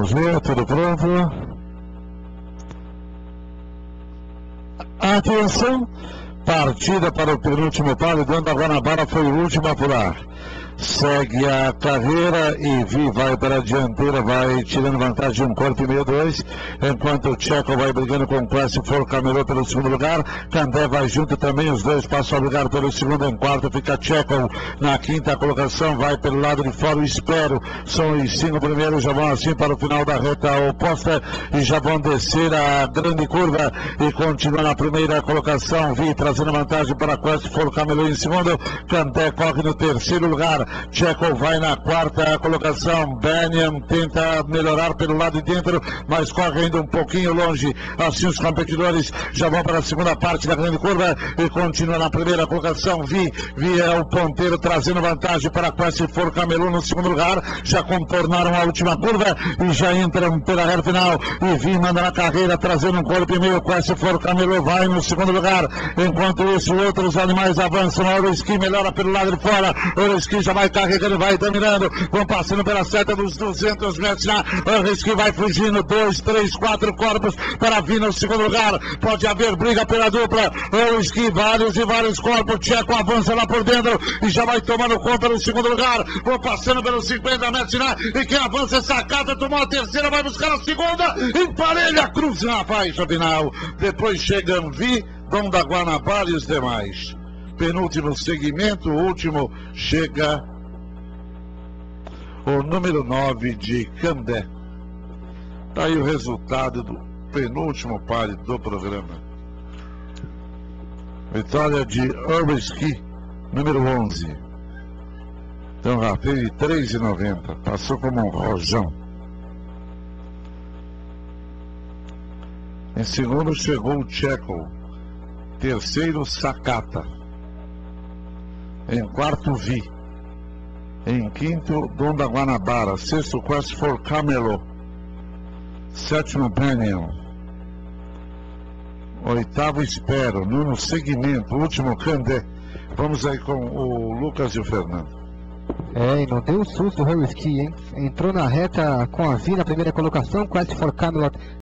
Vamos ver, tudo pronto. Atenção, partida para o penúltimo palo. Dando a Guanabara foi o último a pular. Segue a carreira e Vi vai para a dianteira, vai tirando vantagem de 1,5-2, enquanto o Tcheco vai brigando com o Classic For Camelot pelo segundo lugar. Candé vai junto também, os dois passam a brigar pelo segundo. Em quarto fica Tcheco na quinta colocação, vai pelo lado de fora o Espero. São os 5 primeiros, já vão assim para o final da reta oposta e já vão descer a grande curva e continua na primeira colocação. Vi trazendo vantagem para Classic For Camelot em segundo. Candé corre no terceiro lugar. Tcheco vai na quarta colocação. Benham tenta melhorar pelo lado de dentro, mas corre ainda um pouquinho longe. Assim os competidores já vão para a segunda parte da grande curva e continua na primeira colocação. Vi é o ponteiro trazendo vantagem para Classic For Camelot no segundo lugar. Já contornaram a última curva e já entram pela reta final. E Vi manda na carreira trazendo um corpo e meio. Classic For Camelot vai no segundo lugar. Enquanto isso, outros animais avançam. O Euroski melhora pelo lado de fora. O Euroski já vai carregando, vai dominando, vão passando pela seta dos 200 metros lá, o Risque vai fugindo, 2, 3, 4 corpos para vir no segundo lugar, pode haver briga pela dupla, o Risque, vários e vários corpos, o Tcheco avança lá por dentro e já vai tomando conta no segundo lugar, vão passando pelos 50 metros lá, e quem avança é Sacata, tomou a terceira, vai buscar a segunda, emparelha, cruz na faixa final, depois chegam Vi, Dom da Guanabara e os demais. Penúltimo segmento, o último chega o número 9 de Candé. Está aí o resultado do penúltimo pare do programa. Vitória de Euroski, número 11. Então já teve 3,90. Passou como um rojão. Em segundo chegou o Tcheco. Terceiro, Sacata. Em quarto, Vi. Em quinto, Dom da Guanabara. Sexto, Classic For Camelot. Sétimo, Benham. Oitavo, Espero. Nono, Segmento. Último, Candé. Vamos aí com o Lucas e o Fernando. E não deu susto o Euroski, hein? Entrou na reta com a Vi na primeira colocação, Classic For Camelot